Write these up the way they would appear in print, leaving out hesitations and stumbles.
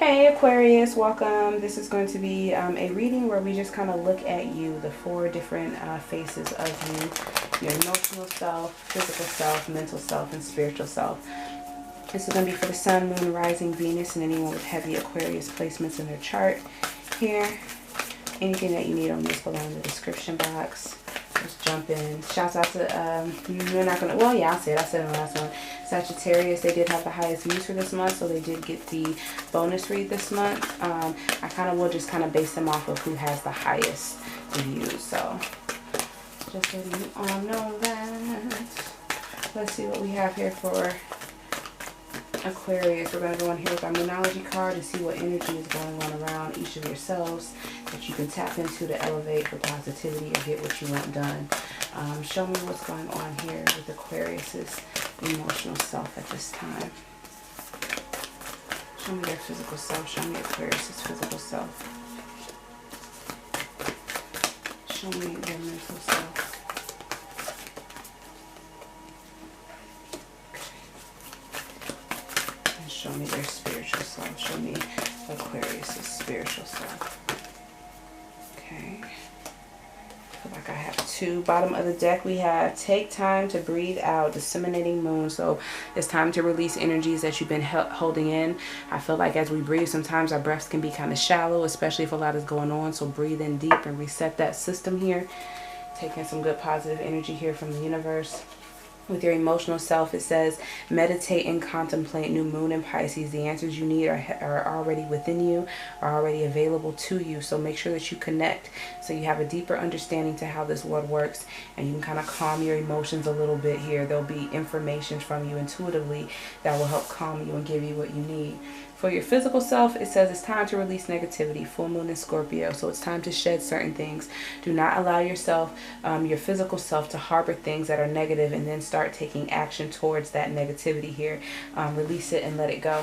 Hey Aquarius, welcome. This is going to be a reading where we just kind of look at you, the four different faces of you, your emotional self, physical self, mental self, and spiritual self. This is going to be for the Sun, Moon, Rising, Venus, and anyone with heavy Aquarius placements in their chart here. Anything that you need on this below in the description box. Let's jump in. Shouts out to, you're not going to, well, yeah, I said it in the last one. Sagittarius, they did have the highest views for this month, so they did get the bonus read this month. I kind of will just kind of base them off of who has the highest views, so just letting you all know that. Let's see what we have here for Aquarius. We're going to go in here with our Moonology card and see what energy is going on around each of yourselves that you can tap into to elevate for positivity or get what you want done. Show me what's going on here with Aquarius's emotional self at this time. Show me their physical self. Show me Aquarius's physical self. Show me their mental self. Show me their spiritual self. Show me Aquarius's spiritual self. Okay. I feel like I have two. Bottom of the deck we have take time to breathe out, disseminating moon. So it's time to release energies that you've been holding in. I feel like as we breathe, sometimes our breaths can be kind of shallow, especially if a lot is going on. So breathe in deep and reset that system here. Taking some good positive energy here from the universe. With your emotional self, it says meditate and contemplate new moon in Pisces. The answers you need are already within you, are already available to you. So make sure that you connect so you have a deeper understanding to how this world works, and you can kind of calm your emotions a little bit here. There'll be information from you intuitively that will help calm you and give you what you need. For your physical self, it says it's time to release negativity. Full moon in Scorpio, so it's time to shed certain things. Do not allow yourself, your physical self, to harbor things that are negative and then start taking action towards that negativity here. Release it and let it go.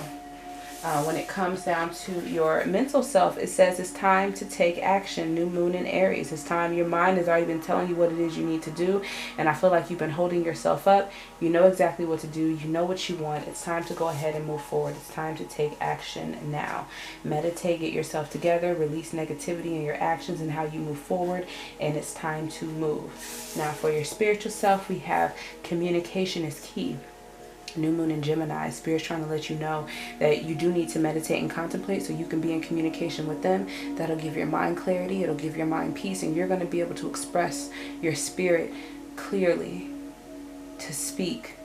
When it comes down to your mental self, it says it's time to take action. New moon in Aries. It's time. Your mind has already been telling you what it is you need to do, and I feel like you've been holding yourself up. You know exactly what to do. You know what you want. It's time to go ahead and move forward. It's time to take action now. Meditate, get yourself together, release negativity in your actions and how you move forward, and it's time to move. Now for your spiritual self, we have communication is key. New moon in Gemini. Spirit's trying to let you know that you do need to meditate and contemplate so you can be in communication with them. That'll give your mind clarity. It'll give your mind peace, and you're going to be able to express your spirit clearly, to speak.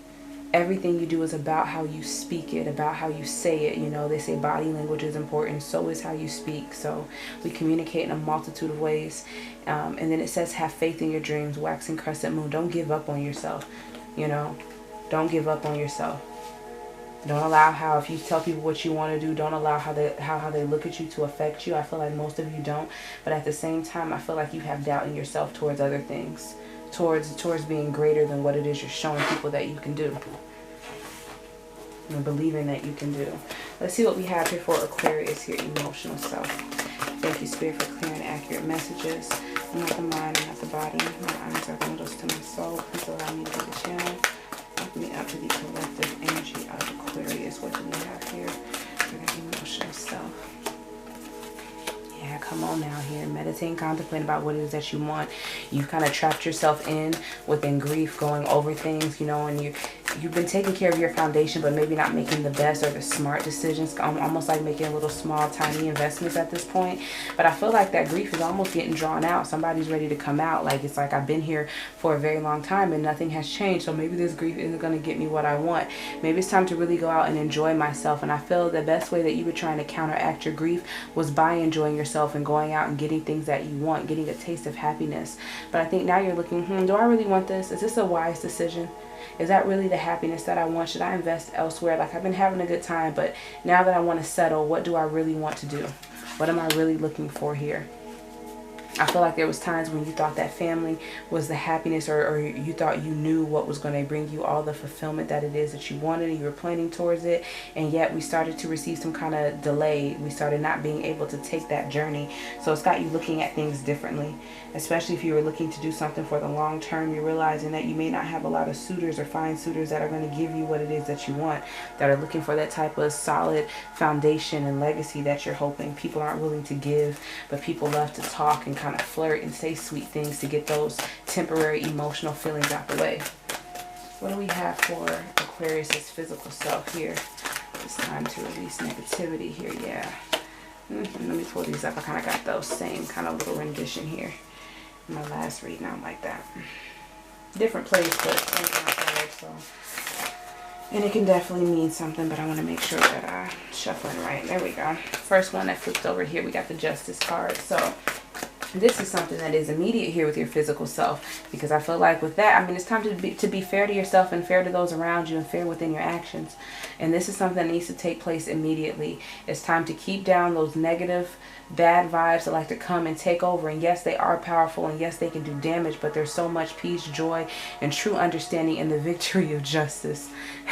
Everything you do is about how you speak it, about how you say it. You know, they say body language is important, so is how you speak. So we communicate in a multitude of ways. And then it says have faith in your dreams. Waxing crescent moon. Don't give up on yourself, you know. Don't give up on yourself. Don't allow how, if you tell people what you want to do, don't allow how they look at you to affect you. I feel like most of you don't. But at the same time, I feel like you have doubt in yourself towards other things. Towards being greater than what it is you're showing people that you can do. And believing that you can do. Let's see what we have here for Aquarius, your emotional self. Thank you, Spirit, for clear and accurate messages. I'm not the mind, I'm not the body. My eyes are windows to my soul. Please allow me to be the channel. Me up to the collective energy of Aquarius. What do we have here for the emotional self? Yeah, come on now here. Meditate and contemplate about what it is that you want. You've kind of trapped yourself within grief, going over things, you know, and you've been taking care of your foundation, but maybe not making the best or the smart decisions. Almost like making little small, tiny investments at this point. But I feel like that grief is almost getting drawn out. Somebody's ready to come out. Like, it's like I've been here for a very long time and nothing has changed. So maybe this grief isn't going to get me what I want. Maybe it's time to really go out and enjoy myself. And I feel the best way that you were trying to counteract your grief was by enjoying yourself and going out and getting things that you want, getting a taste of happiness. But I think now you're looking, do I really want this? Is this a wise decision? Is that really the happiness that I want? Should I invest elsewhere? Like, I've been having a good time, but now that I want to settle, what do I really want to do? What am I really looking for here? I feel like there was times when you thought that family was the happiness, or you thought you knew what was going to bring you all the fulfillment that it is that you wanted, and you were planning towards it, and yet we started to receive some kind of delay. We started not being able to take that journey. So it's got you looking at things differently, especially if you were looking to do something for the long term. You're realizing that you may not have a lot of suitors or fine suitors that are going to give you what it is that you want, that are looking for that type of solid foundation and legacy that you're hoping. People aren't willing to give, but people love to talk and kind of flirt and say sweet things to get those temporary emotional feelings out the way. What do we have for Aquarius's physical self here? It's time to release negativity here. Yeah. Let me pull these up. I kind of got those same kind of little rendition here in my last reading. I'm like that. Different place, but same kind of color, so. And it can definitely mean something, but I want to make sure that I shuffling right. There we go. First one that flipped over here, we got the Justice card. So this is something that is immediate here with your physical self, because I feel like with that, I mean, it's time to be fair to yourself and fair to those around you and fair within your actions. And this is something that needs to take place immediately. It's time to keep down those negative, bad vibes that like to come and take over. And yes, they are powerful, and yes, they can do damage, but there's so much peace, joy, and true understanding in the victory of justice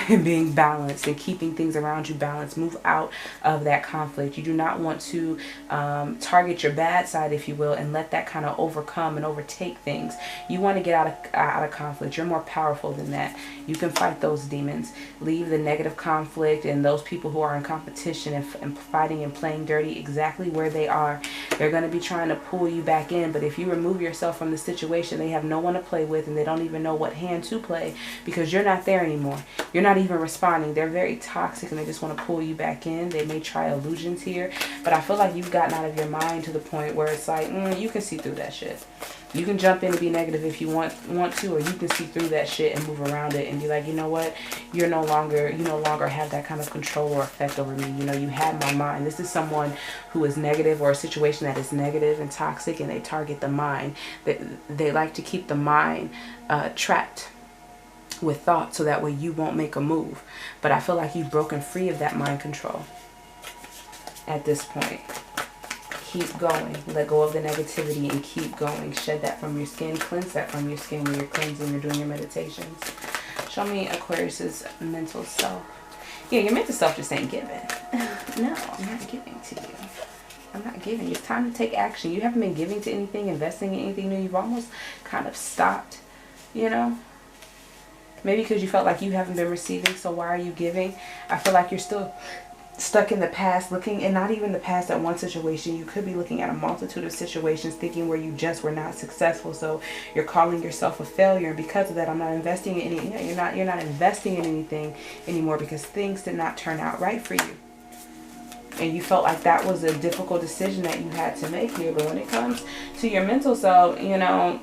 and being balanced and keeping things around you balanced. Move out of that conflict. You do not want to target your bad side, if you will, and let that kind of overcome and overtake things. You want to get out of conflict. You're more powerful than that. You can fight those demons. Leave the negative conflict and those people who are in competition and fighting and playing dirty exactly where they are. They're going to be trying to pull you back in, but if you remove yourself from the situation, they have no one to play with, and they don't even know what hand to play, because you're not there anymore. You're not even responding. They're very toxic, and they just want to pull you back in. They may try illusions here, but I feel like you've gotten out of your mind to the point where it's like, you can see through that shit. You can jump in and be negative if you want to, or you can see through that shit and move around it and be like, you know what, you no longer have that kind of control or effect over me. You know, you have my mind. This is someone who is negative, or a situation that is negative and toxic, and they target the mind. They like to keep the mind trapped with thought, so that way you won't make a move. But I feel like you've broken free of that mind control at this point. Keep going. Let go of the negativity and keep going. Shed that from your skin. Cleanse that from your skin when you're cleansing, you're doing your meditations. Show me Aquarius's mental self. Yeah, your mental self just ain't giving. No, I'm not giving to you. I'm not giving. It's time to take action. You haven't been giving to anything, investing in anything new. You've almost kind of stopped, you know. Maybe because you felt like you haven't been receiving, so why are you giving? I feel like you're still stuck in the past, looking, and not even the past at one situation. You could be looking at a multitude of situations, thinking where you just were not successful, so you're calling yourself a failure. And because of that, I'm not investing in any. You're not investing in anything anymore, because things did not turn out right for you, and you felt like that was a difficult decision that you had to make here. But when it comes to your mental self, you know,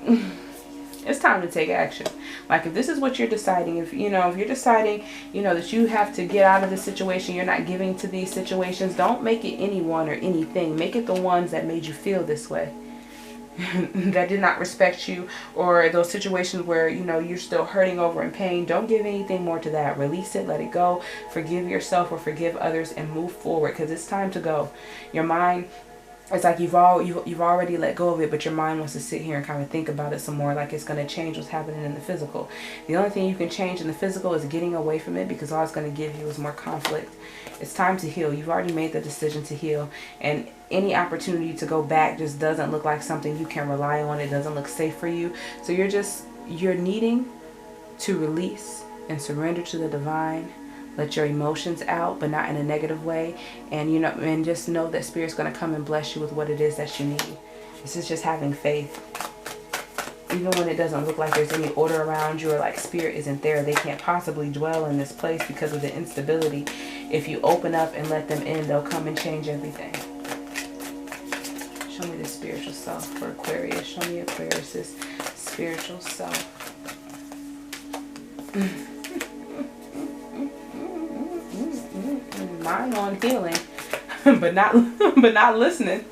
it's time to take action. Like, if this is what you're deciding, if you're deciding, that you have to get out of this situation, you're not giving to these situations, don't make it anyone or anything. Make it the ones that made you feel this way, that did not respect you, or those situations where, you're still hurting over in pain. Don't give anything more to that. Release it, let it go, forgive yourself or forgive others, and move forward, because it's time to go. Your mind, it's like you've already let go of it, but your mind wants to sit here and kind of think about it some more, like it's going to change what's happening in the physical. The only thing you can change in the physical is getting away from it, because all it's going to give you is more conflict. It's time to heal. You've already made the decision to heal, and any opportunity to go back just doesn't look like something you can rely on. It doesn't look safe for you. So you're needing to release and surrender to the divine. Let your emotions out, but not in a negative way. And and just know that Spirit's going to come and bless you with what it is that you need. This is just having faith. Even when it doesn't look like there's any order around you, or like Spirit isn't there, they can't possibly dwell in this place because of the instability. If you open up and let them in, they'll come and change everything. Show me the spiritual self for Aquarius. Show me Aquarius's spiritual self. Mind on healing, but not listening,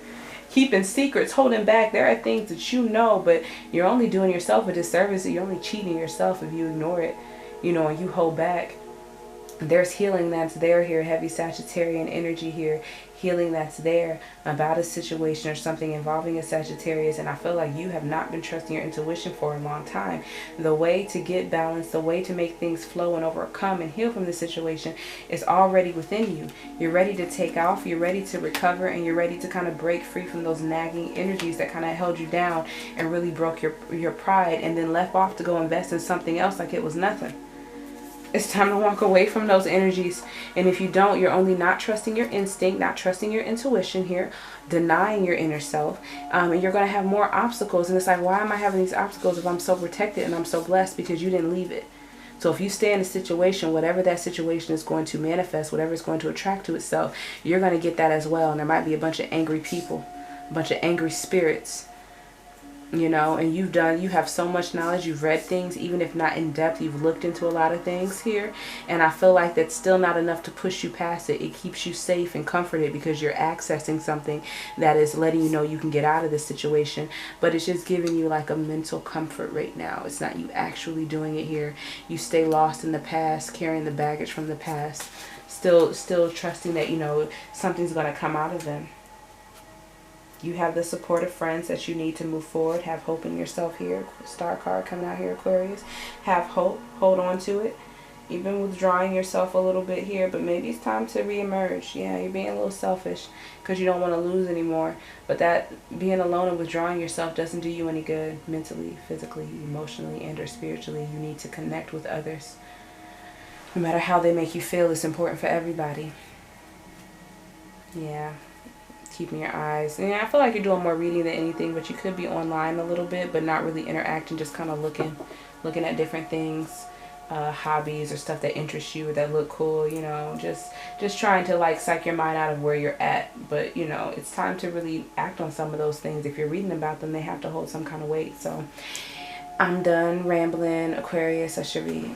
keeping secrets, holding back. There are things that but you're only doing yourself a disservice. You're only cheating yourself if you ignore it, and you hold back. There's healing that's there here, heavy Sagittarian energy here, healing that's there about a situation or something involving a Sagittarius. And I feel like you have not been trusting your intuition for a long time. The way to get balance, the way to make things flow and overcome and heal from the situation is already within you. You're ready to take off, you're ready to recover, and you're ready to kind of break free from those nagging energies that kind of held you down and really broke your pride, and then left off to go invest in something else like it was nothing. It's time to walk away from those energies. And if you don't, you're only not trusting your instinct, not trusting your intuition here, denying your inner self. And you're going to have more obstacles. And it's like, why am I having these obstacles if I'm so protected and I'm so blessed? Because you didn't leave it. So if you stay in a situation, whatever that situation is going to manifest, whatever it's going to attract to itself, you're going to get that as well. And there might be a bunch of angry people, a bunch of angry spirits. You know, and you have so much knowledge, you've read things, even if not in depth, you've looked into a lot of things here, and I feel like that's still not enough to push you past it. It keeps you safe and comforted because you're accessing something that is letting you know you can get out of this situation, but it's just giving you like a mental comfort right now. It's not you actually doing it here. You stay lost in the past, carrying the baggage from the past, still trusting that, you know, something's going to come out of them. You have the support of friends that you need to move forward. Have hope in yourself here. Star card coming out here, Aquarius. Have hope. Hold on to it. You've been withdrawing yourself a little bit here, but maybe it's time to reemerge. Yeah, you're being a little selfish because you don't want to lose anymore. But that being alone and withdrawing yourself doesn't do you any good mentally, physically, emotionally, and or spiritually. You need to connect with others. No matter how they make you feel, it's important for everybody. Yeah. Keeping your eyes. And I feel like you're doing more reading than anything, but you could be online a little bit, but not really interacting, just kind of looking at different things, hobbies or stuff that interests you or that look cool, you know, just trying to like psych your mind out of where you're at. But you know, it's time to really act on some of those things. If you're reading about them, they have to hold some kind of weight. So I'm done rambling, Aquarius. I should read.